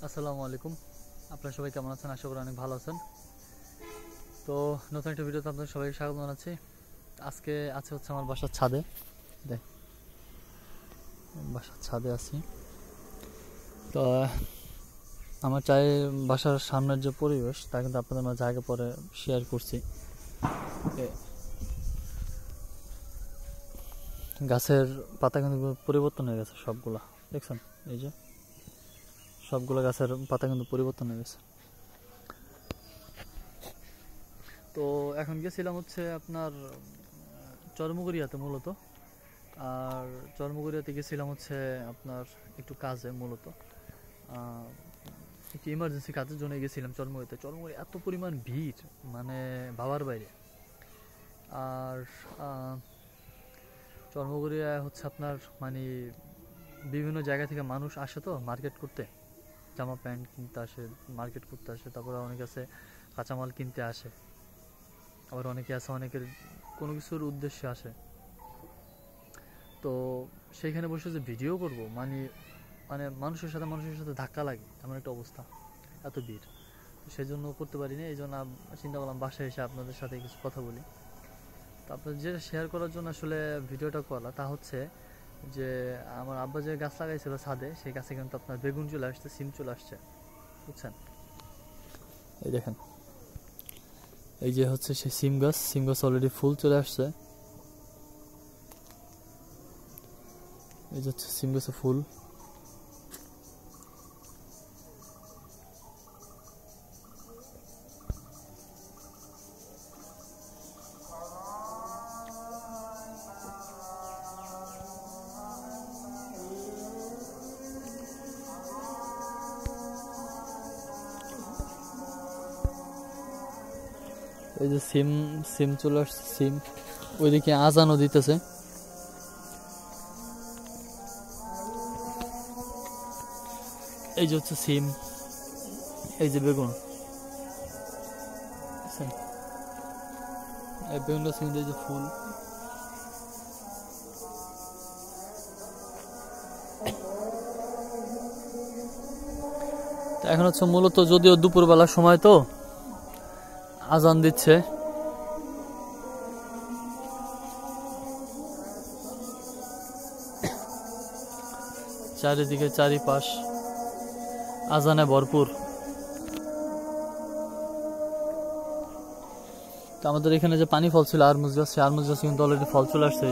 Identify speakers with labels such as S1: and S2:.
S1: আসসালামু আলাইকুম। আপনারা সবাই কেমন আছেন? আশা করি অনেক ভালো আছেন। তো নতুন একটা ভিডিওতে আপনাদের সবাইকে স্বাগত জানাচ্ছি। আজকে হচ্ছে আমার বাসার ছাদে। দেখ, বাসার ছাদে আছি। তো আমার বাসার সামনের যে পরিবেশ তা কিন্তু আপনাদের মাঝে আগে পরে শেয়ার করছি। গাছের পাতা কিন্তু পরিবর্তন হয়ে গেছে সবগুলা, দেখছেন? এই যে সবগুলো গাছের পাতা কিন্তু পরিবর্তন হয়ে গেছে। তো এখন গেছিলাম হচ্ছে আপনার চরমুগরিয়াতে মূলত। আর চরমুগরিয়াতে গেছিলাম হচ্ছে আপনার একটু কাজে, মূলত একটু ইমার্জেন্সি কাজের জন্য গেছিলাম চরমুগরিয়াতে। চরমুগরি এত পরিমাণ ভিড়, মানে ভাবার বাইরে। আর চরমুগরিয়া হচ্ছে আপনার মানে বিভিন্ন জায়গা থেকে মানুষ আসে তো মার্কেট করতে, জামা প্যান্ট কিনতে আসে, মার্কেট করতে আসে। তারপরে অনেকে আছে কাঁচামাল কিনতে আসে, আবার অনেকে আছে অনেকের কোনো কিছুর উদ্দেশ্যে আসে। তো সেইখানে বসে যে ভিডিও করব, মানে মানে মানুষের সাথে ধাক্কা লাগে এমন একটা অবস্থা, এত ভিড়। তো সেই জন্য করতে পারিনি। এই জন্য চিন্তা করলাম বাসায় এসে আপনাদের সাথে কিছু কথা বলি। তো আপনাদের যেটা শেয়ার করার জন্য আসলে ভিডিওটা করা, তা হচ্ছে যে আমার আব্বা যে গাছ লাগাইছিল ছাদে, সেই গাছে কিন্তু আপনার বেগুন চলে আসছে, সিম চলে আসছে, বুঝছেন? এই দেখেন, এই যে হচ্ছে সেই সিম গাছ অলরেডি ফুল চলে আসছে। এই যে হচ্ছে সিম গাছে ফুল। এই যে সিম চলে আসছে, সিম। ওইদিকে আজানও দিতেছে। এই যে হচ্ছে সিম, এই যে বেগুন, এই বেগুন গাছ কিন্তু এই যে ফুল। এখন হচ্ছে মূলত, যদিও দুপুরবেলার সময় তো আজান দিচ্ছে, চারিদিকে চারিপাশ আজানে ভরপুর। তো আমাদের এখানে যে পানি ফল ছিল আরমুজ গাছ, সেই আরমুজ গাছ কিন্তু অলরেডি ফল চলে আসছে।